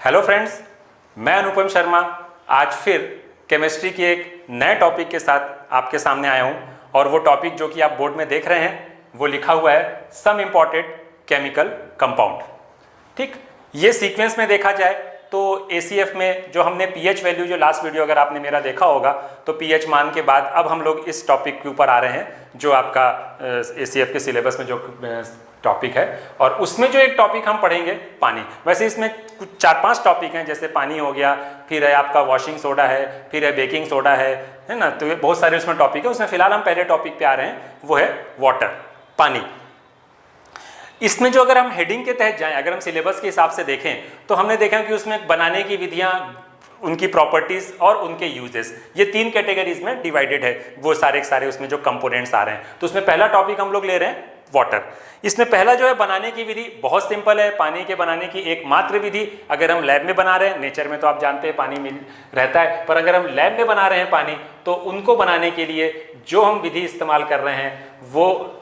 Hello friends, मैं अनुपम शर्मा आज फिर केमिस्ट्री की एक नए टॉपिक के साथ आपके सामने आया हूं और वो टॉपिक जो कि आप बोर्ड में देख रहे हैं वो लिखा हुआ है सम इम्पॉर्टेंट केमिकल कंपाउंड। ठीक, ये सीक्वेंस में देखा जाए तो ACF में जो हमने pH वैल्यू, जो लास्ट वीडियो अगर आपने मेरा देखा होगा तो pH मान के बाद अब हम लोग इस टॉपिक के ऊपर आ रहे हैं जो आपका ACF के सिलेबस में जो टॉपिक है, और उसमें जो एक टॉपिक हम पढ़ेंगे पानी। वैसे इसमें कुछ 4-5 टॉपिक हैं, जैसे पानी हो गया, फिर है आपका वॉशिंग सोडा है, फिर है बेकिंग सोडा है ना। तो ये बहुत सारे उसमें टॉपिक है। उसमें फिलहाल हम पहले टॉपिक पे आ रहे हैं, वो है वाटर, पानी। इसमें जो अगर हम हेडिंग के तहत जाएं, अगर हम सिलेबस के हिसाब से देखें तो हमने देखा कि उसमें बनाने की विधियां, उनकी प्रॉपर्टीज और उनके यूजेस, ये 3 कैटेगरीज में डिवाइडेड है। वो सारे के सारे उसमें जो कंपोनेंट्स आ रहे हैं, तो उसमें पहला टॉपिक हम लोग ले रहे हैं वाटर। इसमें पहला जो है बनाने की विधि बहुत सिंपल है। पानी के बनाने की एकमात्र विधि, अगर हम लैब में बना रहे हैं, नेचर में तो आप जानते हैं पानी मिल रहता है, पर अगर हम लैब में बना रहे हैं पानी, तो उनको बनाने के लिए जो हम विधि इस्तेमाल कर रहे हैं वो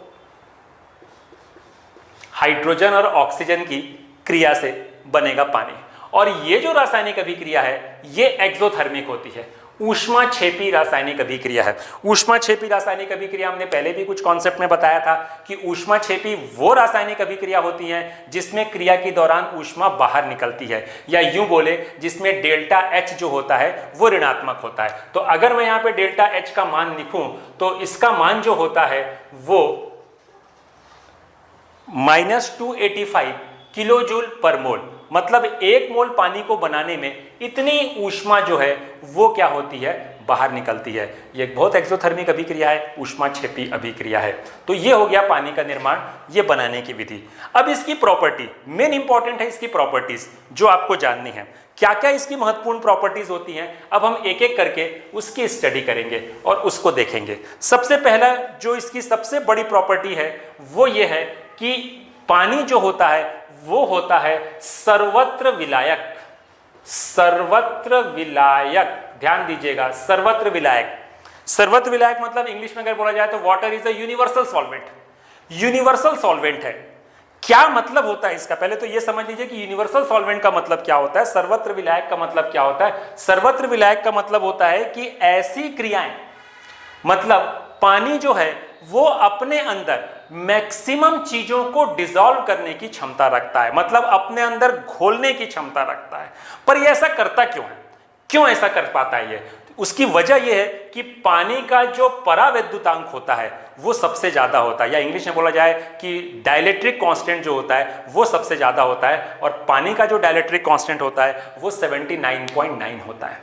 हाइड्रोजन और ऑक्सीजन की क्रिया से बनेगा पानी। और ये जो रासायनिक अभिक्रिया है ये एक्सोथर्मिक होती है, ऊष्माक्षेपी रासायनिक अभिक्रिया है। ऊष्माक्षेपी रासायनिक अभिक्रिया हमने पहले भी कुछ कॉन्सेप्ट में बताया था कि ऊष्माक्षेपी वो रासायनिक अभिक्रिया होती है जिसमें क्रिया के दौरान ऊष्मा बाहर निकलती है, या यूं बोले जिसमें डेल्टा H जो होता है वो ऋणात्मक होता है। तो अगर मैं यहाँ पे डेल्टा H का मान लिखूं तो इसका मान जो होता है वो -285 किलोजूल पर मोल, मतलब 1 मोल पानी को बनाने में इतनी ऊष्मा जो है वो क्या होती है, बाहर निकलती है। ये बहुत एक्सोथर्मिक अभिक्रिया है, ऊष्माक्षेपी अभिक्रिया है। तो ये हो गया पानी का निर्माण, ये बनाने की विधि। अब इसकी प्रॉपर्टी मेन इंपॉर्टेंट है, इसकी प्रॉपर्टीज जो आपको जाननी है। क्या क्या इसकी महत्वपूर्ण प्रॉपर्टीज होती हैं, अब हम एक एक करके उसकी स्टडी करेंगे और उसको देखेंगे। सबसे पहला जो इसकी सबसे बड़ी प्रॉपर्टी है वो ये है कि पानी जो होता है वो होता है सर्वत्र विलायक। सर्वत्र विलायक, ध्यान दीजिएगा, सर्वत्र विलायक। सर्वत्र विलायक मतलब इंग्लिश में अगर बोला जाए तो water is a universal solvent. Universal solvent है। क्या मतलब होता है इसका, पहले तो ये समझ लीजिए कि यूनिवर्सल सॉल्वेंट का मतलब क्या होता है, सर्वत्र विलायक का मतलब क्या होता है। सर्वत्र विलायक का मतलब होता है कि ऐसी क्रियाएं, मतलब पानी जो है वो अपने अंदर मैक्सिमम चीजों को डिसॉल्व करने की क्षमता रखता है, मतलब अपने अंदर घोलने की क्षमता रखता है। पर ये ऐसा करता क्यों है, क्यों ऐसा कर पाता है ये? उसकी वजह यह है कि पानी का जो परावैद्युतांक होता है वो सबसे ज्यादा होता है, या इंग्लिश में बोला जाए कि डाइलेक्ट्रिक कांस्टेंट जो होता है वो सबसे ज्यादा होता है, और पानी का जो डाइलेक्ट्रिक कांस्टेंट होता है वो 79.9 होता है।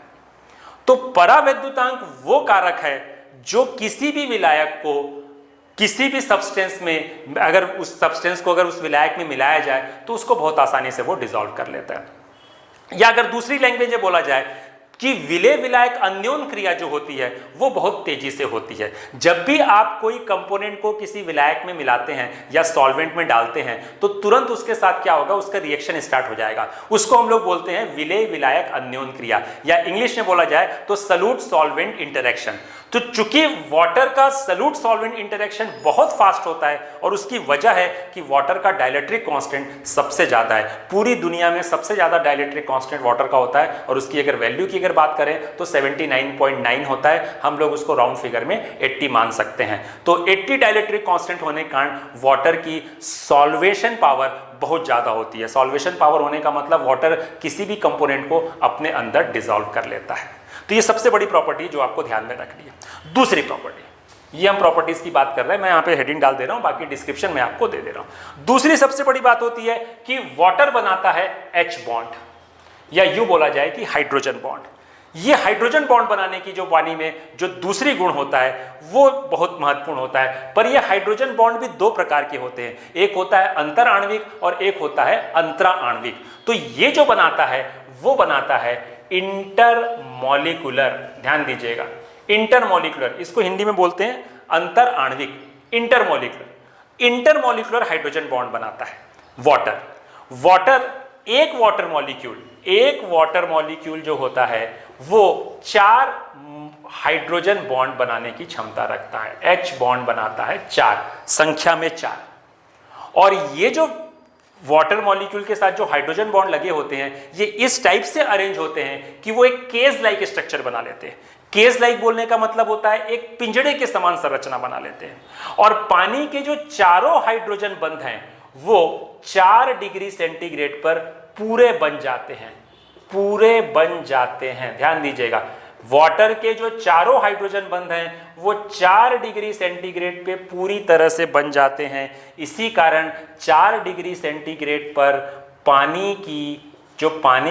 तो परावैद्युतांक वो कारक है जो किसी भी विलायक को, किसी भी सब्सटेंस में, अगर उस सब्सटेंस को अगर उस विलायक में मिलाया जाए तो उसको बहुत आसानी से वो डिसॉल्व कर लेता है। या अगर दूसरी लैंग्वेज में बोला जाए कि विलेय विलायक अन्योन क्रिया जो होती है वो बहुत तेजी से होती है। जब भी आप कोई कंपोनेंट को किसी विलायक में मिलाते हैं या सॉल्वेंट में डालते हैं तो तुरंत उसके साथ क्या होगा, उसका रिएक्शन स्टार्ट हो जाएगा। उसको हम लोग बोलते हैं विलेय विलायक अन्योन क्रिया, या इंग्लिश में बोला जाए तो सॉल्यूट सॉल्वेंट इंटरेक्शन। तो चूंकि वाटर का सॉल्यूट सॉल्वेंट इंटरेक्शन बहुत फास्ट होता है, और उसकी वजह है कि वाटर का डाइलेक्ट्रिक कांस्टेंट सबसे ज्यादा है। पूरी दुनिया में सबसे ज्यादा डाइलेक्ट्रिक कांस्टेंट वाटर का होता है, और उसकी अगर वैल्यू की अगर बात करें तो 79.9 होता है। हम लोग उसको राउंड फिगर में 80 मान सकते हैं। तो 80 डाइलेक्ट्रिक कांस्टेंट होने के कारण वाटर की सॉल्वेशन पावर बहुत ज्यादा होती है। सॉल्वेशन पावर होने का मतलब वाटर किसी भी कंपोनेंट को अपने अंदर डिसॉल्व कर लेता है। तो ये सबसे बड़ी प्रॉपर्टी जो आपको ध्यान में रखनी है। दूसरी प्रॉपर्टी, ये हम प्रॉपर्टीज की बात कर रहे हैं, मैं यहां पे हेडिंग डाल दे रहा हूं, बाकी डिस्क्रिप्शन में आपको दे दे रहा हूं। दूसरी सबसे बड़ी बात होती है कि वाटर बनाता है H बॉन्ड, या यूं बोला जाए कि हाइड्रोजन बॉन्ड। ये हाइड्रोजन बॉन्ड बनाने की जो पानी में जो दूसरी गुण होता है वो बहुत महत्वपूर्ण होता है। पर ये हाइड्रोजन बॉन्ड भी 2 प्रकार के होते हैं, एक होता है अंतर आणविक और एक होता है अंतरा आणविक। तो ये जो बनाता है वो बनाता है इंटरमॉलिक्यूलर, ध्यान दीजिएगा, इंटरमॉलिक्यूलर, इसको हिंदी में बोलते हैं अंतर आणविक, इंटरमॉलिक्यूलर। इंटरमॉलिक्यूलर हाइड्रोजन बॉन्ड बनाता है वाटर। वाटर एक वाटर मॉलिक्यूल जो होता है वो 4 हाइड्रोजन बॉन्ड बनाने की क्षमता रखता है। H बॉन्ड बनाता है 4, संख्या में 4। और ये जो वाटर मॉलिक्यूल के साथ जो हाइड्रोजन बॉन्ड लगे होते हैं ये इस टाइप से अरेंज होते हैं कि वो एक केज लाइक स्ट्रक्चर बना लेते हैं। केज लाइक बोलने का मतलब होता है एक पिंजड़े के समान संरचना बना लेते हैं। और पानी के जो चारों हाइड्रोजन बंध हैं वो 4 डिग्री सेंटीग्रेड पर पूरे बन जाते हैं, पूरे बन जाते हैं। ध्यान दीजिएगा, वाटर के जो चारों हाइड्रोजन बंध हैं वो 4 डिग्री सेंटीग्रेड पे पूरी तरह से बन जाते हैं। इसी कारण 4 डिग्री सेंटीग्रेड पर पानी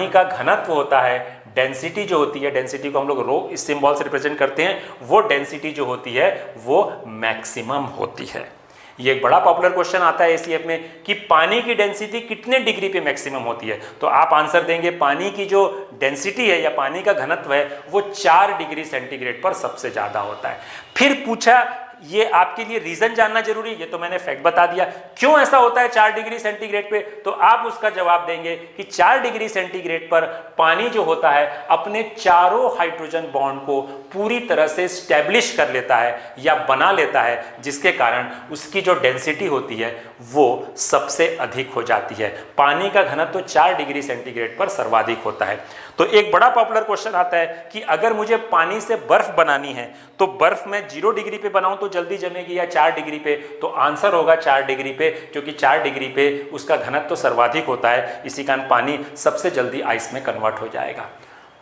का घनत्व होता है, डेंसिटी जो होती है, डेंसिटी को हम लोग रो इस सिंबल से रिप्रेजेंट करते हैं, वो डेंसिटी जो होती है वो मैक्सिमम होती है। ये एक बड़ा पॉपुलर क्वेश्चन आता है एसीएफ में कि पानी की डेंसिटी कितने डिग्री पे मैक्सिमम होती है, तो आप आंसर देंगे पानी की जो डेंसिटी है या पानी का घनत्व है वो 4 डिग्री सेंटीग्रेड पर सबसे ज्यादा होता है। फिर पूछा, ये आपके लिए रीजन जानना जरूरी, ये तो मैंने फैक्ट बता दिया क्यों ऐसा होता है 4 डिग्री सेंटीग्रेड पे, तो आप उसका जवाब देंगे कि 4 डिग्री सेंटीग्रेड पर पानी जो होता है अपने चारों हाइड्रोजन बॉन्ड को पूरी तरह से स्टैब्लिश कर लेता है या बना लेता है, जिसके कारण उसकी जो डेंसिटी होती है वो सबसे अधिक हो जाती है। पानी का घनत्व 4 डिग्री सेंटीग्रेड पर सर्वाधिक होता है। तो एक बड़ा पॉपुलर क्वेश्चन आता है कि अगर मुझे पानी से बर्फ बनानी है तो बर्फ मैं 0 डिग्री पे बनाऊं तो जल्दी जमेगी या 4 डिग्री पे, तो आंसर होगा 4 डिग्री पे, क्योंकि 4 डिग्री पे उसका घनत्व तो सर्वाधिक होता है, इसी कारण पानी सबसे जल्दी आइस में कन्वर्ट हो जाएगा।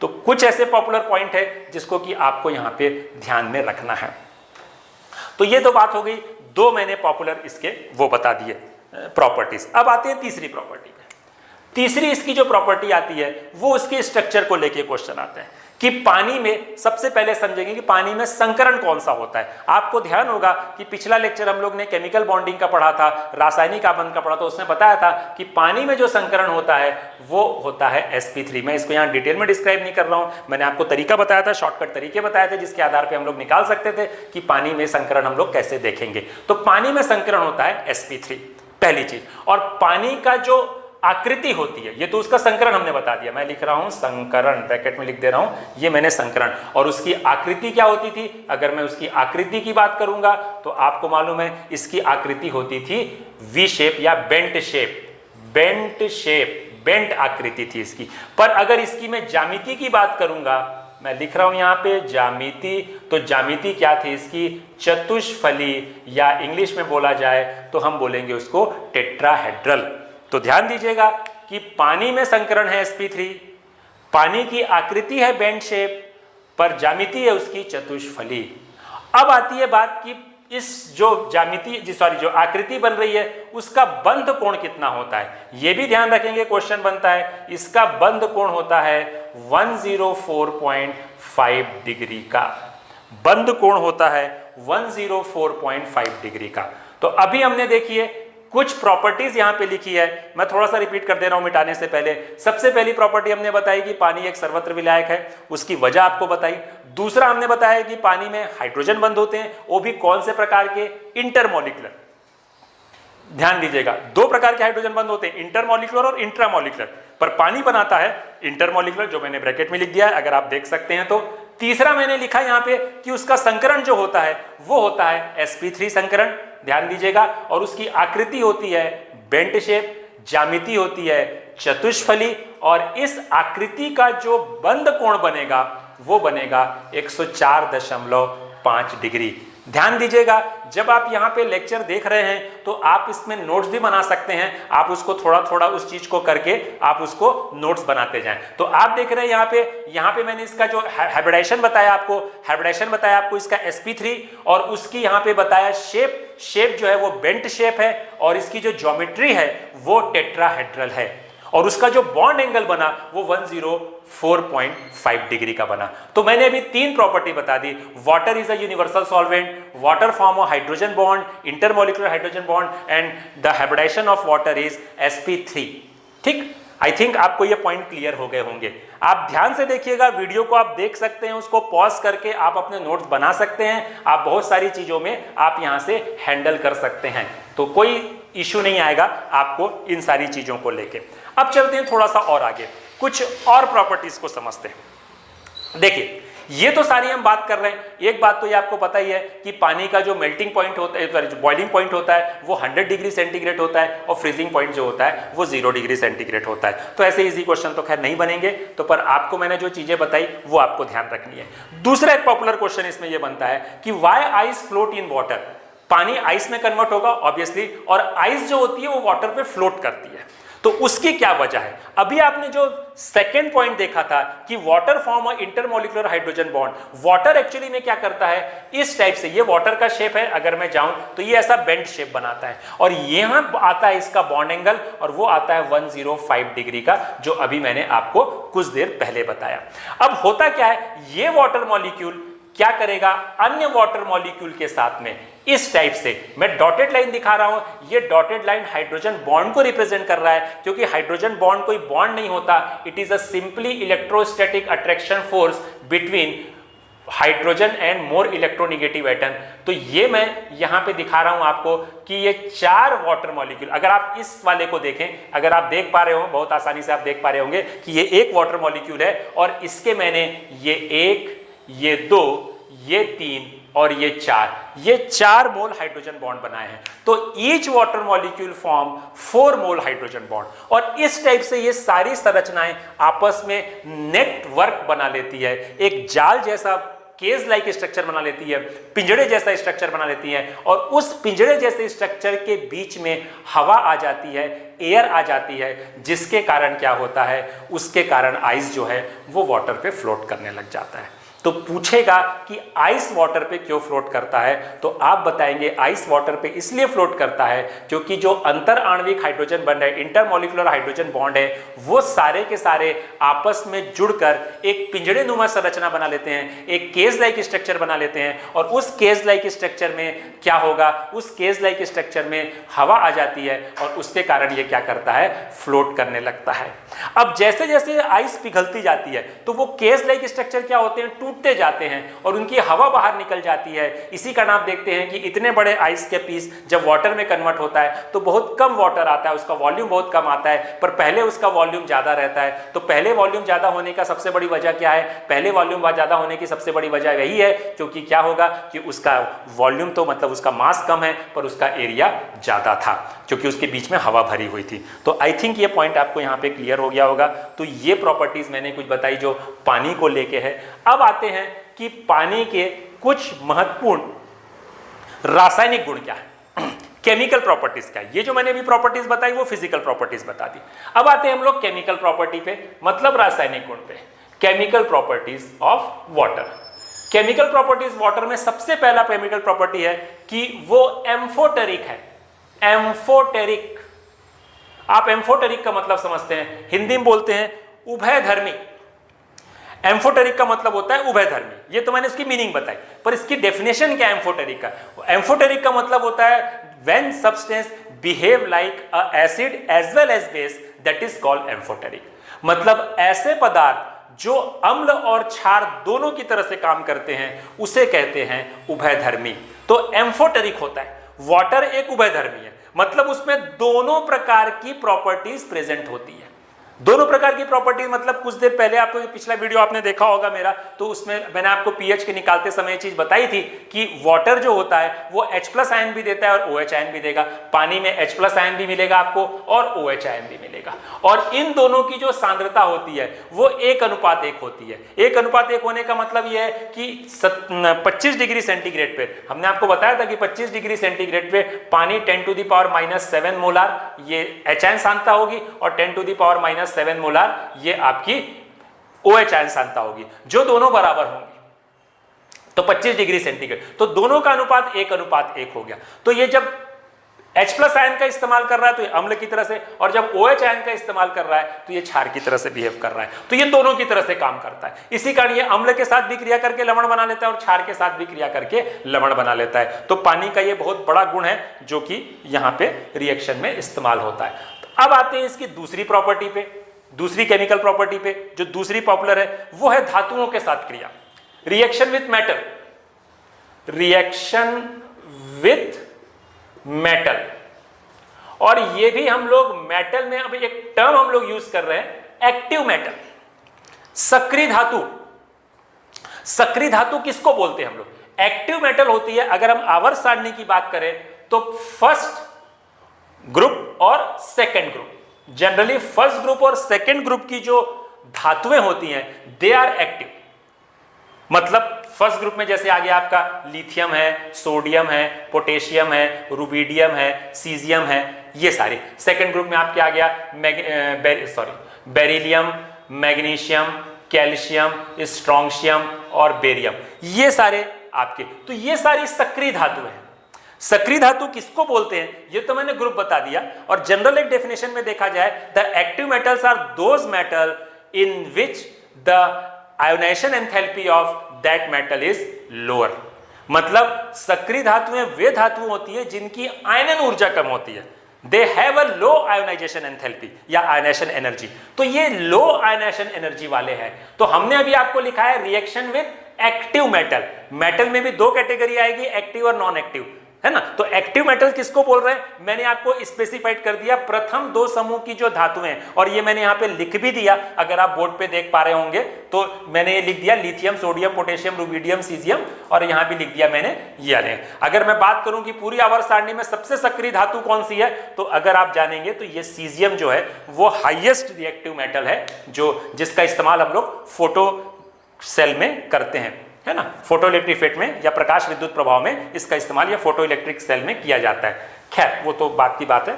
तो कुछ ऐसे पॉपुलर पॉइंट है जिसको कि आपको यहाँ पे ध्यान में रखना है। तो ये तो बात हो गई, 2 मैंने पॉपुलर इसके वो बता दिए प्रॉपर्टीज। अब आते हैं तीसरी प्रॉपर्टी पे। तीसरी इसकी जो प्रॉपर्टी आती है वो उसके स्ट्रक्चर को लेके क्वेश्चन आते हैं कि पानी में, सबसे पहले समझेंगे कि पानी में संकरण कौन सा होता है। आपको ध्यान होगा कि पिछला लेक्चर हम लोग ने केमिकल बॉन्डिंग का पढ़ा था, रासायनिक आबंध का पढ़ा था, उसमें बताया था कि पानी में जो संकरण होता है वो होता है sp3। मैं इसको यहाँ डिटेल में डिस्क्राइब नहीं कर रहा हूँ, मैंने आपको तरीका बताया था, शॉर्टकट तरीके बताए थे जिसके आधार पर हम लोग निकाल सकते थे कि पानी में संकरण हम लोग कैसे देखेंगे। तो पानी में संकरण होता है sp3 पहली चीज। और पानी का जो आकृति होती है, ये तो उसका संकरण हमने बता दिया, मैं लिख रहा हूं संकरण, ब्रैकेट में लिख दे रहा हूं, ये मैंने संकरण। और उसकी आकृति क्या होती थी, अगर मैं उसकी आकृति की बात करूंगा तो आपको मालूम है इसकी आकृति होती थी वी शेप या बेंट शेप, बेंट आकृति थी इसकी। पर अगर इसकी मैं ज्यामिति की बात करूंगा, मैं लिख रहा हूं यहां पे ज्यामिति, तो ज्यामिति क्या थी इसकी, चतुष्फली, या इंग्लिश में बोला जाए तो हम बोलेंगे उसको टेट्राहेड्रल। तो ध्यान दीजिएगा कि पानी में संकरण है sp3, पानी की आकृति है बेंट शेप, पर ज्यामिति है उसकी चतुष्फली। अब आती है बात कि इस जो जो आकृति बन रही है उसका बंध कोण कितना होता है, यह भी ध्यान रखेंगे, क्वेश्चन बनता है। इसका बंध कोण होता है 104.5 डिग्री का, बंध कोण होता है 104.5 डिग्री का। तो अभी हमने देखिए कुछ प्रॉपर्टीज यहां पे लिखी है, मैं थोड़ा सा रिपीट कर दे रहा हूं मिटाने से पहले। सबसे पहली प्रॉपर्टी हमने बताई कि पानी एक सर्वत्र विलायक है, उसकी वजह आपको बताई। दूसरा हमने बताया कि पानी में हाइड्रोजन बंध होते हैं, वो भी कौन से प्रकार के, इंटरमॉलिक्यूलर। ध्यान दीजिएगा, 2 प्रकार के हाइड्रोजन बंध होते हैं, इंटरमॉलिक्यूलर और इंट्रामॉलिक्यूलर, पर पानी बनाता है इंटरमॉलिक्यूलर, जो मैंने ब्रैकेट में लिख दिया है, अगर आप देख सकते हैं तो। तीसरा मैंने लिखा यहां पे कि उसका संकरण जो होता है वो होता है sp3 संकरण, ध्यान दीजिएगा, और उसकी आकृति होती है बेंट शेप, ज्यामिति होती है चतुष्फली, और इस आकृति का जो बंध कोण बनेगा वो बनेगा 104.5 डिग्री। ध्यान दीजिएगा, जब आप यहाँ पे लेक्चर देख रहे हैं तो आप इसमें नोट्स भी बना सकते हैं, आप उसको थोड़ा थोड़ा उस चीज को करके आप उसको नोट्स बनाते जाएं। तो आप देख रहे हैं यहाँ पे मैंने इसका जो हाइब्रिडाइजेशन बताया आपको इसका sp3, और उसकी यहाँ पे बताया शेप जो है वो बेंट शेप है, और इसकी जो ज्योमेट्री है वो टेट्राहेड्रल है, और उसका जो बॉन्ड एंगल बना वो 104.5 डिग्री का बना। तो मैंने अभी 3 प्रॉपर्टी बता दी, water is a universal solvent, water form a hydrogen bond, intermolecular hydrogen bond, and the hybridisation of water is sp3। ठीक, आई थिंक आपको ये पॉइंट क्लियर हो गए होंगे। आप ध्यान से देखिएगा, वीडियो को आप देख सकते हैं, उसको पॉज करके आप अपने नोट्स बना सकते हैं, आप बहुत सारी चीजों में आप यहां से हैंडल कर सकते हैं, तो कोई इश्यू नहीं आएगा आपको इन सारी चीजों को लेके। अब चलते हैं थोड़ा सा और आगे, कुछ और प्रॉपर्टीज को समझते हैं। देखिए, ये तो सारी हम बात कर रहे हैं। एक बात तो ये आपको पता ही है कि पानी का जो मेल्टिंग पॉइंट होता है, जो बॉइलिंग पॉइंट होता है वो 100 डिग्री सेंटीग्रेड होता है और फ्रीजिंग पॉइंट जो होता है वो 0 डिग्री सेंटीग्रेड होता है। तो ऐसे इजी क्वेश्चन तो खैर नहीं बनेंगे, तो पर आपको मैंने जो चीजें बताई वो आपको ध्यान रखनी है। दूसरा एक पॉपुलर क्वेश्चन इसमें यह बनता है कि why ice float in water, पानी आइस में कन्वर्ट होगा ऑब्वियसली, और आइस जो होती है वो वाटर पे फ्लोट करती है, तो उसकी क्या वजह है। अभी आपने जो सेकेंड पॉइंट देखा था कि वाटर फॉर्म अ intermolecular hydrogen bond, water actually में क्या करता है, इस टाइप से, ये वाटर का शेप है, अगर मैं जाऊं तो ये ऐसा बेंट शेप बनाता है और यहां आता है इसका बॉन्ड एंगल और वो आता है 105 डिग्री का, जो अभी मैंने आपको कुछ देर पहले बताया। अब होता क्या है, ये वाटर मॉलिक्यूल क्या करेगा, अन्य वाटर मॉलिक्यूल के साथ में इस टाइप से, मैं डॉटेड लाइन दिखा रहा हूं, ये डॉटेड लाइन हाइड्रोजन बॉन्ड को रिप्रेजेंट कर रहा है, क्योंकि हाइड्रोजन बॉन्ड कोई बॉन्ड नहीं होता, it is a simply electrostatic attraction force between hydrogen and more electronegative atom. तो ये मैं यहां पे दिखा रहा हूं आपको कि ये 4 वाटर मॉलिक्यूल, अगर आप इस वाले को देखें, अगर आप देख पा रहे हो, बहुत आसानी से आप देख पा रहे होंगे कि ये एक वाटर मॉलिक्यूल है और इसके मैंने ये 1, ये 2, ये 3 और ये 4 मोल हाइड्रोजन बॉन्ड बनाए हैं। तो ईच वाटर मॉलिक्यूल फॉर्म 4 मोल हाइड्रोजन बॉन्ड, और इस टाइप से ये सारी संरचनाएं आपस में नेटवर्क बना लेती है, एक जाल जैसा केज लाइक स्ट्रक्चर बना लेती है, पिंजड़े जैसा स्ट्रक्चर बना लेती है, और उस पिंजड़े जैसे स्ट्रक्चर के बीच में हवा आ जाती है, एयर आ जाती है, जिसके कारण क्या होता है, उसके कारण आइस जो है वो वाटर पे फ्लोट करने लग जाता है। तो पूछेगा कि आइस वाटर पे क्यों फ्लोट करता है, तो आप बताएंगे आइस वाटर पे इसलिए फ्लोट करता है क्योंकि जो अंतर आणविक हाइड्रोजन बॉन्ड है, इंटरमॉलिक्यूलर हाइड्रोजन बॉन्ड है, वो सारे के सारे आपस में जुड़कर एक पिंजड़े नुमा संरचना बना लेते हैं, एक केज लाइक स्ट्रक्चर बना लेते हैं, और उस केज लाइक स्ट्रक्चर में क्या होगा, उस केज लाइक स्ट्रक्चर में हवा आ जाती है और उसके कारण ये क्या करता है, फ्लोट करने लगता है। अब जैसे जैसे आइस पिघलती जाती है तो वो केज लाइक स्ट्रक्चर क्या होते हैं, टूटते जाते हैं और उनकी हवा बाहर निकल जाती है। इसी कारण आप देखते हैं कि इतने बड़े आइस के पीस जब वाटर में कन्वर्ट होता है तो बहुत कम वाटर आता है, उसका वॉल्यूम बहुत कम आता है, पर पहले उसका वॉल्यूम ज्यादा रहता है। तो पहले वॉल्यूम ज्यादा होने का सबसे बड़ी वजह क्या है, पहले वॉल्यूम ज्यादा होने की सबसे बड़ी वजह यही है क्योंकि क्या होगा कि उसका वॉल्यूम तो मतलब उसका मास कम है पर उसका एरिया ज्यादा था, क्योंकि उसके बीच में हवा भरी हुई थी। तो आई थिंक ये पॉइंट आपको यहाँ पे क्लियर हो गया होगा। तो ये प्रॉपर्टीज मैंने कुछ बताई जो पानी को लेके है। अब आते हैं कि पानी के कुछ महत्वपूर्ण रासायनिक गुण क्या है, केमिकल प्रॉपर्टीज क्या है। ये जो मैंने अभी प्रॉपर्टीज बताई वो फिजिकल प्रॉपर्टीज बता दी। अब आते हैं हम लोग केमिकल प्रॉपर्टी पे, मतलब रासायनिक गुण पे। Chemical properties of water. Chemical properties water में सबसे पहला केमिकल प्रॉपर्टी है कि वो एम्फोटेरिक है। एम्फोटेरिक, आप एम्फोटेरिक का मतलब समझते हैं, हिंदी में बोलते हैं उभयधर्मी। एम्फोटेरिक का मतलब होता है उभयधर्मी, ये तो मैंने इसकी मीनिंग बताई, पर इसकी डेफिनेशन क्या है एम्फोटेरिक का। एम्फोटेरिक का मतलब होता है when substance behave like a acid as well as base, that is called amphoteric. मतलब ऐसे पदार्थ जो अम्ल और क्षार दोनों की तरह से काम करते हैं उसे कहते हैं उभयधर्मी। तो एम्फोटेरिक होता है, वाटर एक उभयधर्मी है, मतलब उसमें दोनों प्रकार की प्रॉपर्टीज प्रेजेंट होती है। दोनों प्रकार की प्रॉपर्टीज मतलब कुछ देर पहले आपको पिछला वीडियो आपने देखा होगा मेरा, तो उसमें मैंने आपको पीएच के निकालते समय ये चीज बताई थी कि वाटर जो होता है वो H+ आयन भी देता है और OH आयन भी देगा। पानी में H+ आयन भी मिलेगा आपको और OH आयन भी मिलेगा, और इन दोनों की जो सांद्रता होती है वो 1:1 होती है। 1:1 होने का मतलब ये है कि 25 डिग्री सेंटीग्रेड पे, हमने आपको बताया था कि 25 डिग्री सेंटीग्रेड पे पानी 10⁻⁷ मोलार ये H आयन सांद्रता होगी और 10⁻⁷ मोलार ये आपकी OH आयन सांद्रता होगी, जो दोनों बराबर होंगी। तो 25 डिग्री सेंटीग्रेड, तो दोनों का अनुपात 1:1 हो गया। तो ये जब H+ आयन का इस्तेमाल कर रहा है तो ये अम्ल की तरह से, और जब OH आयन का इस्तेमाल कर रहा है तो ये क्षार की तरह से बिहेव कर रहा है। तो ये दोनों की तरह से काम करता है। इसी कारण ये अम्ल के साथ भी क्रिया करके लवण बना लेता है और क्षार के साथ भी क्रिया करके लवण बना लेता है। तो पानी का ये बहुत बड़ा गुण है जो कि यहाँ पे रिएक्शन में इस्तेमाल होता है। अब आते हैं इसकी दूसरी प्रॉपर्टी पे, दूसरी केमिकल प्रॉपर्टी पे जो दूसरी पॉपुलर है वो है धातुओं के साथ क्रिया, reaction with metal. Reaction with metal, और ये भी हम लोग मेटल में अभी एक टर्म हम लोग यूज कर रहे हैं, एक्टिव मेटल, सक्रिय धातु। सक्रिय धातु किसको बोलते हैं हम लोग? एक्टिव मेटल होती है। अगर हम आवर्त सारणी की बात करें तो फर्स्ट ग्रुप और second group, generally first group और सेकंड ग्रुप की जो धातुएं होती हैं दे आर एक्टिव। मतलब फर्स्ट ग्रुप में जैसे आ गया आपका लिथियम है, सोडियम है, पोटेशियम है, रुबिडियम है, सीजियम है, ये सारे। सेकंड ग्रुप में आपके आ गया बेरिलियम, मैग्नीशियम, कैल्शियम, स्ट्रोंशियम और बेरियम, ये सारे आपके। तो ये सारी सक्रिय धातु हैं। सक्रिय धातु किसको बोलते हैं ये तो मैंने ग्रुप बता दिया। और जनरल एक डेफिनेशन में देखा जाए, the active metals are those metal in which the ionisation enthalpy of that metal is lower. मतलब सक्रिय धातुएं वे धातु होती है जिनकी आयनन ऊर्जा कम होती है, they have a low ionization enthalpy या आयनाइजेशन एनर्जी। तो ये लो आयनाइजेशन एनर्जी वाले हैं। तो हमने अभी आपको लिखा है reaction with active metal. Metal में भी दो कैटेगरी आएगी, एक्टिव और नॉन एक्टिव, है ना। तो एक्टिव मेटल किसको बोल रहे हैं मैंने आपको स्पेसिफाइड कर दिया, प्रथम दो समूह की जो धातुएं हैं। और ये मैंने यहां पे लिख भी दिया, अगर आप बोर्ड पे देख पा रहे होंगे तो मैंने ये लिख दिया lithium, sodium, potassium, rubidium, caesium, और यहां भी लिख दिया मैंने ये वाले। अगर मैं बात करूं कि पूरी आवर्त सारणी में सबसे सक्रिय धातु कौन सी है, तो अगर आप जानेंगे तो ये सीजियम जो है वो हाईएस्ट रिएक्टिव मेटल है, जो जिसका इस्तेमाल हम लोग फोटो सेल में करते हैं, है ना। फोटो इलेक्ट्रिक इफेक्ट में या प्रकाश विद्युत प्रभाव में इसका इस्तेमाल या फोटो इलेक्ट्रिक सेल में किया जाता है। खैर वो तो बात की बात है।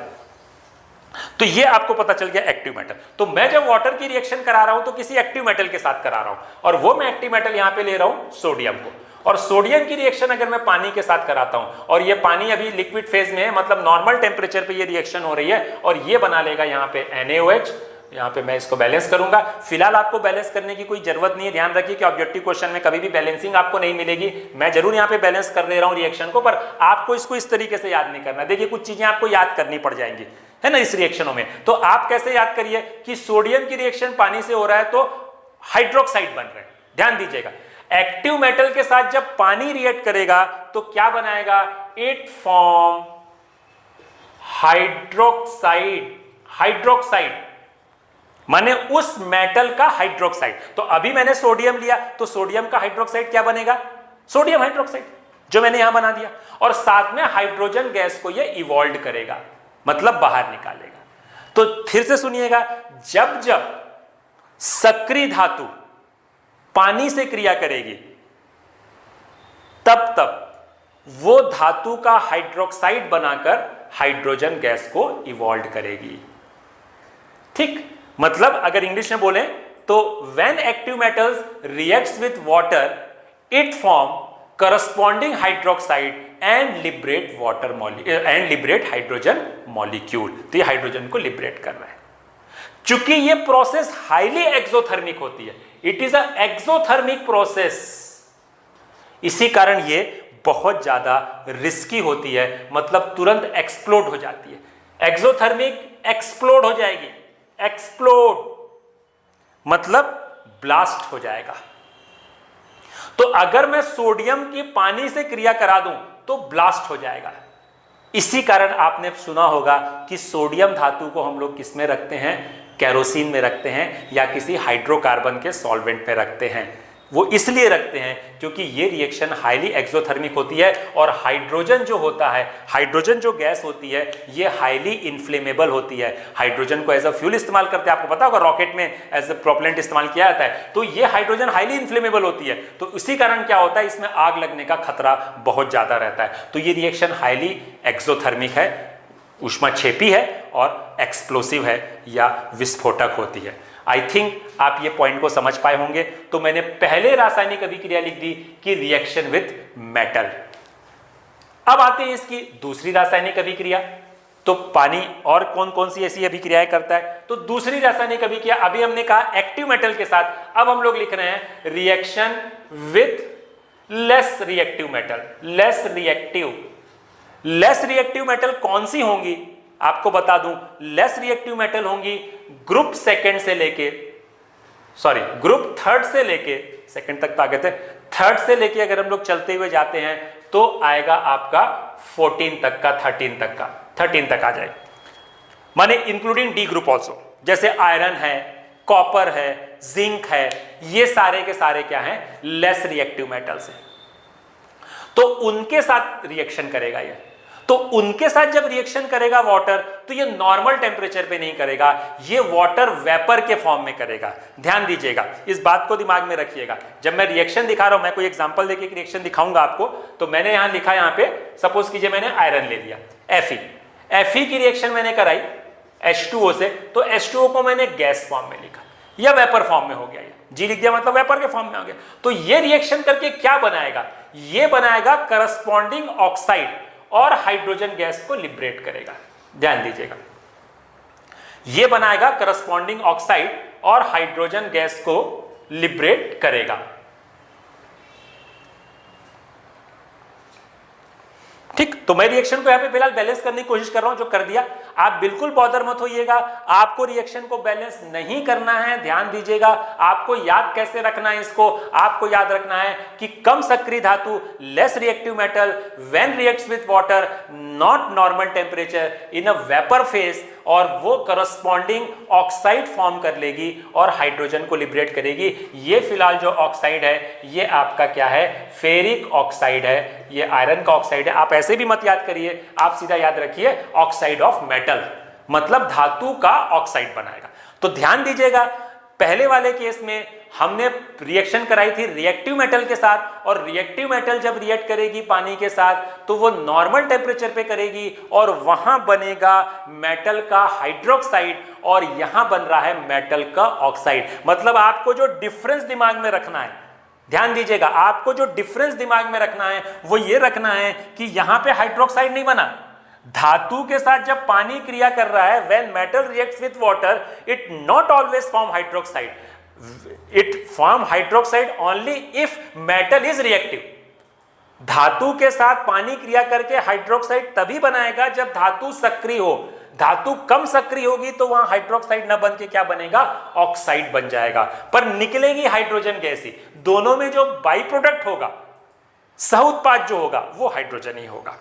तो ये आपको पता चल गया एक्टिव मेटल। तो मैं जब वाटर की रिएक्शन करा रहा हूं तो किसी एक्टिव मेटल के साथ करा रहा हूं, और वो मैं एक्टिव मेटल यहां पे ले रहा हूं सोडियम को। और सोडियम की रिएक्शन अगर मैं पानी के साथ कराता हूं, और ये पानी अभी लिक्विड फेज में है, मतलब नॉर्मल टेम्परेचर पे ये रिएक्शन हो रही है, और ये बना लेगा यहाँ पे NaOH। यहाँ पे मैं इसको बैलेंस करूंगा। फिलहाल आपको बैलेंस करने की कोई जरूरत नहीं है। ध्यान रखिए कि ऑब्जेक्टिव क्वेश्चन में कभी भी बैलेंसिंग आपको नहीं मिलेगी। मैं जरूर यहाँ पे बैलेंस कर दे रहा हूँ रिएक्शन को, पर आपको इसको इस तरीके से याद नहीं करना। देखिए कुछ चीजें आपको याद करनी पड़ जाएंगी, है ना, इस रिएक्शनों में। तो आप कैसे याद करिए कि सोडियम की रिएक्शन पानी से हो रहा है तो हाइड्रोक्साइड बन रहे हैं। ध्यान दीजिएगा, एक्टिव मेटल के साथ जब पानी रिएक्ट करेगा तो क्या बनाएगा, इट फॉर्म हाइड्रोक्साइड। हाइड्रोक्साइड माने उस मेटल का हाइड्रोक्साइड। तो अभी मैंने सोडियम लिया तो सोडियम का हाइड्रोक्साइड क्या बनेगा, सोडियम हाइड्रोक्साइड, जो मैंने यहां बना दिया। और साथ में हाइड्रोजन गैस को ये इवॉल्व करेगा, मतलब बाहर निकालेगा। तो फिर से सुनिएगा, जब जब सक्रिय धातु पानी से क्रिया करेगी तब तब वो धातु का हाइड्रोक्साइड बनाकर हाइड्रोजन गैस को इवॉल्व करेगी। ठीक, मतलब अगर इंग्लिश में बोलें तो when active metals reacts with water it form corresponding hydroxide and liberate water and liberate hydrogen molecule. तो ये हाइड्रोजन को लिबरेट कर रहा है। चूंकि ये प्रोसेस हाईली एक्सोथर्मिक होती है, it is a exothermic process, इसी कारण ये बहुत ज्यादा रिस्की होती है, मतलब तुरंत एक्सप्लोड हो जाती है। एक्सोथर्मिक एक्सप्लोड हो जाएगी, एक्सप्लोड मतलब ब्लास्ट हो जाएगा। तो अगर मैं सोडियम की पानी से क्रिया करा दूं तो ब्लास्ट हो जाएगा। इसी कारण आपने सुना होगा कि सोडियम धातु को हम लोग किस में रखते हैं, केरोसिन में रखते हैं या किसी हाइड्रोकार्बन के सॉल्वेंट में रखते हैं। वो इसलिए रखते हैं क्योंकि ये रिएक्शन हाईली एक्सोथर्मिक होती है, और हाइड्रोजन जो होता है, हाइड्रोजन जो गैस होती है, ये हाईली इन्फ्लेमेबल होती है। हाइड्रोजन को एज अ फ्यूल इस्तेमाल करते हैं, आपको पता होगा रॉकेट में एज अ प्रोपेलेंट इस्तेमाल किया जाता है। तो ये हाइड्रोजन हाईली इन्फ्लेमेबल होती है, तो इसी कारण क्या होता है, इसमें आग लगने का खतरा बहुत ज्यादा रहता है। तो ये रिएक्शन हाईली एक्सोथर्मिक है, ऊष्माक्षेपी है और एक्सप्लोसिव है या विस्फोटक होती है। आई थिंक आप ये पॉइंट को समझ पाए होंगे। तो मैंने पहले रासायनिक अभिक्रिया लिख दी कि रिएक्शन विथ मेटल। अब आते हैं इसकी दूसरी रासायनिक अभिक्रिया। तो पानी और कौन कौन सी ऐसी अभिक्रियाएं करता है, तो दूसरी रासायनिक अभिक्रिया अभी हमने कहा एक्टिव मेटल के साथ। अब हम लोग लिख रहे हैं reaction with less reactive metal. Less reactive metal कौन सी होंगी, आपको बता दूं, लेस रिएक्टिव मेटल होंगी ग्रुप सेकंड से लेके, सॉरी ग्रुप थर्ड से लेके, सेकंड तक तो आ गए थे, थर्ड से लेके अगर हम लोग चलते हुए जाते हैं तो आएगा आपका 14 तक का, 13 तक आ जाए, माने इंक्लूडिंग डी ग्रुप ऑल्सो। जैसे आयरन है, कॉपर है, जिंक है, ये सारे के सारे क्या हैं, लेस रिएक्टिव मेटल्स हैं। तो उनके साथ रिएक्शन करेगा ये। तो उनके साथ जब रिएक्शन करेगा वाटर, तो ये नॉर्मल टेम्परेचर पे नहीं करेगा, ये वाटर वेपर के फॉर्म में करेगा। ध्यान दीजिएगा, इस बात को दिमाग में रखिएगा। जब मैं रिएक्शन दिखा रहा हूं, मैं कोई एग्जांपल देके एक रिएक्शन दिखाऊंगा आपको, तो मैंने यहां लिखा, यहां पे सपोज कीजिए मैंने आयरन ले लिया, Fe की रिएक्शन मैंने कराई H2O से, तो H2O को मैंने गैस फॉर्म में लिखा या वेपर फॉर्म में हो गया, जी लिख दिया, मतलब वेपर के फॉर्म में हो गया। तो ये रिएक्शन करके क्या बनाएगा, ये बनाएगा करस्पॉन्डिंग ऑक्साइड और हाइड्रोजन गैस को लिबरेट करेगा। ध्यान दीजिएगा, ये बनाएगा करस्पॉन्डिंग ऑक्साइड और हाइड्रोजन गैस को लिबरेट करेगा। ठीक, तो मैं रिएक्शन को यहां पे फिलहाल बैलेंस करने की कोशिश कर रहा हूं, जो कर दिया। आप बिल्कुल बॉदर मत होइएगा, आपको रिएक्शन को बैलेंस नहीं करना है। ध्यान दीजिएगा, आपको याद कैसे रखना है इसको, आपको याद रखना है कि कम सक्रिय धातु, less reactive metal, when reacts with water, not normal temperature, in a vapour phase, और वो करस्पॉन्डिंग ऑक्साइड फॉर्म कर लेगी और हाइड्रोजन को लिबरेट करेगी। ये फिलहाल जो ऑक्साइड है, ये आपका क्या है, फेरिक ऑक्साइड है, ये आयरन का ऑक्साइड है। आप ऐसे भी मत याद करिए, आप सीधा याद रखिए ऑक्साइड ऑफ मेटल, मतलब धातु का ऑक्साइड बनाएगा। तो ध्यान दीजिएगा, पहले वाले केस में हमने रिएक्शन कराई थी रिएक्टिव मेटल के साथ, और रिएक्टिव मेटल जब रिएक्ट करेगी पानी के साथ, तो वो नॉर्मल टेम्परेचर पे करेगी और वहां बनेगा मेटल का हाइड्रोक्साइड, और यहां बन रहा है मेटल का ऑक्साइड। मतलब आपको जो डिफरेंस दिमाग में रखना है, ध्यान दीजिएगा, आपको जो डिफरेंस दिमाग में रखना है वो ये रखना है कि यहां पे हाइड्रोक्साइड नहीं बना। धातु के साथ जब पानी क्रिया कर रहा है, when metal reacts with water, it not always form hydroxide, it form hydroxide only if metal is reactive. धातु के साथ पानी क्रिया करके हाइड्रोक्साइड तभी बनाएगा जब धातु सक्रिय हो। धातु कम सक्रिय होगी तो वहां हाइड्रोक्साइड न बन के क्या बनेगा, ऑक्साइड बन जाएगा, पर निकलेगी हाइड्रोजन गैस ही। दोनों में जो बाई प्रोडक्ट होगा, सह उत्पाद जो होगा, वो हाइड्रोजन ही होगा।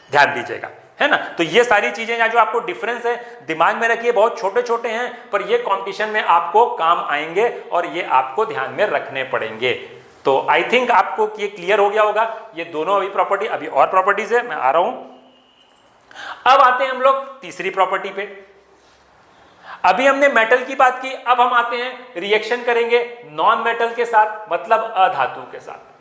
ध्यान दीजिएगा, है ना। तो ये सारी चीजें यहाँ जो आपको डिफरेंस है दिमाग में रखिए, बहुत छोटे छोटे हैं, पर ये कंपटीशन में आपको काम आएंगे और ये आपको ध्यान में रखने पड़ेंगे। तो आई थिंक आपको ये क्लियर हो गया होगा। ये दोनों अभी प्रॉपर्टी, अभी और प्रॉपर्टीज है, मैं आ रहा हूं। अब आते हैं हम लोग तीसरी प्रॉपर्टी पे। अभी हमने मेटल की बात की, अब हम आते हैं रिएक्शन करेंगे नॉन मेटल के साथ, मतलब अधातु के साथ।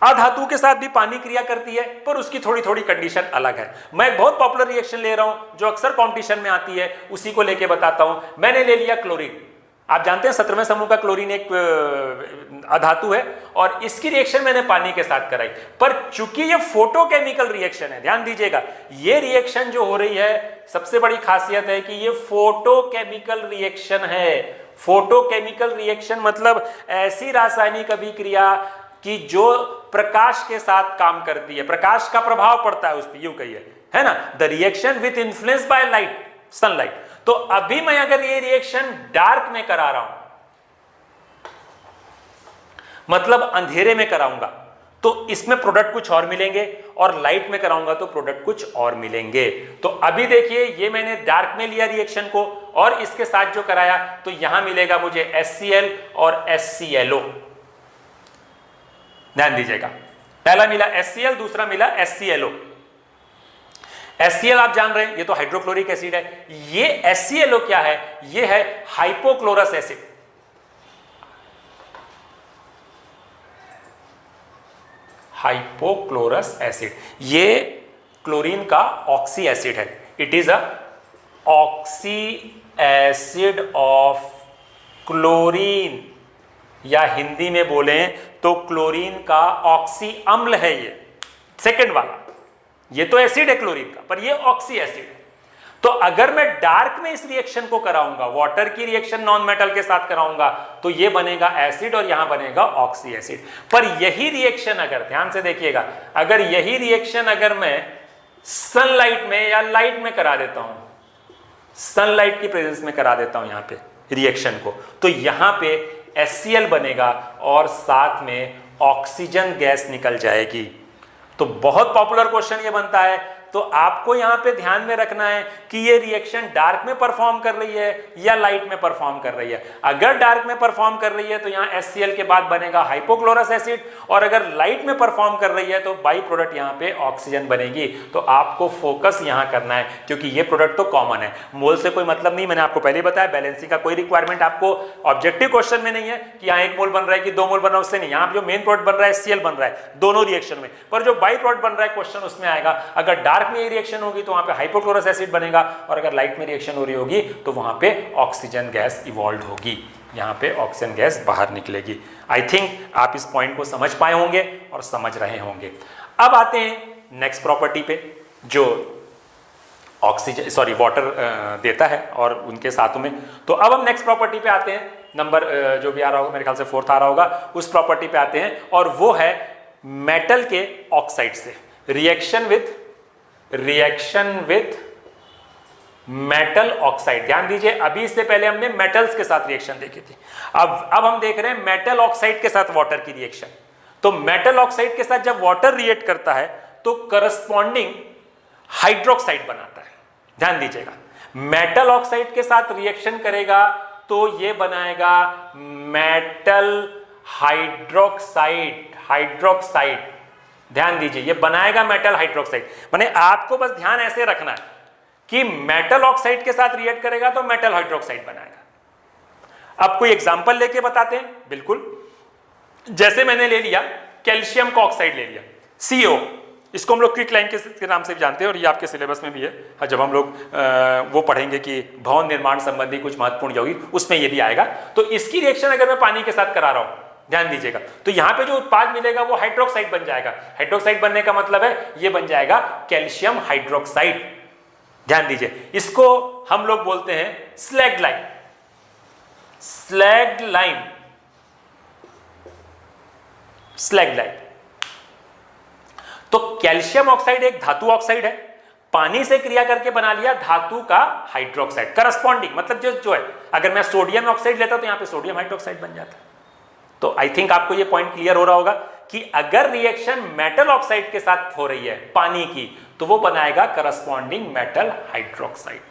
अधातु के साथ भी पानी क्रिया करती है, पर उसकी थोड़ी थोड़ी कंडीशन अलग है। मैं एक बहुत पॉपुलर रिएक्शन ले रहा हूं जो अक्सर कंपटीशन में आती है, उसी को लेके बताता हूं। मैंने ले लिया क्लोरीन। आप जानते हैं 17वें समूह का क्लोरीन एक अधातु है, और इसकी रिएक्शन मैंने पानी के साथ कराई। पर चूंकि ये फोटोकेमिकल रिएक्शन है, ध्यान दीजिएगा, ये रिएक्शन जो हो रही है, सबसे बड़ी खासियत है कि ये फोटोकेमिकल रिएक्शन है। फोटोकेमिकल रिएक्शन मतलब ऐसी रासायनिक अभिक्रिया कि जो प्रकाश के साथ काम करती है, प्रकाश का प्रभाव पड़ता है उस पर, यूं कहिए, है ना। The reaction with influence by light, sunlight. तो अभी मैं अगर ये रिएक्शन डार्क में करा रहा हूं, मतलब अंधेरे में कराऊंगा, तो इसमें प्रोडक्ट कुछ और मिलेंगे, और लाइट में कराऊंगा तो प्रोडक्ट कुछ और मिलेंगे। तो अभी देखिए, ये मैंने डार्क में लिया रिएक्शन को, और इसके साथ जो कराया, तो यहां मिलेगा मुझे HCl और HClO। ध्यान दीजिएगा, पहला मिला HCl, दूसरा मिला HClO। HCl आप जान रहे हैं, ये तो हाइड्रोक्लोरिक एसिड है। ये HClO क्या है, ये है हाइपोक्लोरस एसिड। हाइपोक्लोरस एसिड, ये क्लोरीन का ऑक्सी एसिड है। It is a oxy acid of chlorine, या हिंदी में बोलें तो क्लोरीन का ऑक्सी अम्ल है। ये सेकंड वाला, ये तो एसिड है क्लोरीन का, पर ये ऑक्सी एसिड है। तो अगर मैं डार्क में इस रिएक्शन को कराऊंगा, वाटर की रिएक्शन नॉन मेटल के साथ कराऊंगा, तो ये बनेगा एसिड और यहां बनेगा ऑक्सी एसिड। पर यही रिएक्शन अगर, ध्यान से देखिएगा, अगर यही रिएक्शन अगर मैं सनलाइट में या लाइट में करा देता हूं, सनलाइट की प्रेजेंस में करा देता हूं यहां पे रिएक्शन को, तो यहां पे HCl बनेगा और साथ में ऑक्सीजन गैस निकल जाएगी। तो बहुत पॉपुलर क्वेश्चन ये बनता है, तो आपको यहां पे ध्यान में रखना है कि ये रिएक्शन डार्क में परफॉर्म कर रही है या लाइट में परफॉर्म कर रही है। अगर डार्क में परफॉर्म कर रही है तो यहां HCl के बाद बनेगा हाइपोक्लोरस एसिड, और अगर लाइट में परफॉर्म कर रही है तो बाई प्रोडक्ट यहां पे ऑक्सीजन बनेगी। तो आपको फोकस यहां करना है, क्योंकि ये प्रोडक्ट तो कॉमन है, मोल से कोई मतलब नहीं। मैंने आपको पहले बताया बैलेंसिंग का कोई रिक्वायरमेंट आपको ऑब्जेक्टिव क्वेश्चन में नहीं है कि यहां 1 मोल बन रहा है कि 2 मोल बन रहा है, उससे नहीं। यहां जो मेन प्रोडक्ट बन रहा है HCl बन रहा है दोनों रिएक्शन में, पर जो बाई प्रोडक्ट बन रहा है क्वेश्चन उसमें आएगा। अगर डार्क में ये रिएक्शन होगी तो वहां पे हाइपोक्लोरस एसिड बनेगा, और अगर लाइट में रिएक्शन हो रही होगी तो वहां पे ऑक्सीजन गैस इवॉल्व होगी, यहां पे ऑक्सीजन गैस बाहर निकलेगी। आई थिंक आप इस पॉइंट को समझ पाए होंगे और समझ रहे होंगे। अब आते हैं नेक्स्ट प्रॉपर्टी पे जो ऑक्सीजन वाटर देता है और उनके साथों में। तो अब हम नेक्स्ट प्रॉपर्टी पे आते हैं, नंबर जो भी आ रहा होगा, मेरे ख्याल से 4th आ रहा होगा, उस प्रॉपर्टी पे आते हैं, और वो है मेटल के ऑक्साइड से रिएक्शन विथ मेटल ऑक्साइड। ध्यान दीजिए, अभी इससे पहले हमने मेटल्स के साथ रिएक्शन देखी थी, अब हम देख रहे हैं मेटल ऑक्साइड के साथ वाटर की रिएक्शन। तो मेटल ऑक्साइड के साथ जब वाटर रिएक्ट करता है तो करस्पॉन्डिंग हाइड्रोक्साइड बनाता है। ध्यान दीजिएगा, मेटल ऑक्साइड के साथ रिएक्शन करेगा तो ये बनाएगा मेटल हाइड्रोक्साइड। ध्यान दीजिए, ये बनाएगा मेटल हाइड्रोक्साइड। माने आपको बस ध्यान ऐसे रखना है कि मेटल ऑक्साइड के साथ रिएक्ट करेगा तो मेटल हाइड्रोक्साइड बनाएगा। अब कोई एग्जांपल लेके बताते हैं। बिल्कुल, जैसे मैंने ले लिया कैल्शियम का ऑक्साइड ले लिया CO, इसको हम लोग क्विक लाइन के नाम से भी जानते हैं, और ये आपके सिलेबस में भी है। जब हम लोग वो पढ़ेंगे कि भवन निर्माण संबंधी कुछ महत्वपूर्ण यौगिक, उसमें ये भी आएगा। तो इसकी रिएक्शन अगर मैं पानी के साथ करा रहा हूं, ध्यान दीजिएगा, तो यहां पे जो उत्पाद मिलेगा वो हाइड्रोक्साइड बन जाएगा। हाइड्रोक्साइड बनने का मतलब है ये बन जाएगा कैल्शियम हाइड्रोक्साइड। ध्यान दीजिए, इसको हम लोग बोलते हैं स्लैग्ड लाइम। तो कैल्शियम ऑक्साइड एक धातु ऑक्साइड है, पानी से क्रिया करके बना लिया धातु का हाइड्रोक्साइड। करस्पॉन्डिंग मतलब जो है, अगर मैं सोडियम ऑक्साइड लेता तो यहां पे सोडियम हाइड्रोक्साइड बन जाता। तो आई थिंक आपको ये पॉइंट क्लियर हो रहा होगा कि अगर रिएक्शन मेटल ऑक्साइड के साथ हो रही है पानी की, तो वो बनाएगा करस्पॉन्डिंग मेटल हाइड्रोक्साइड।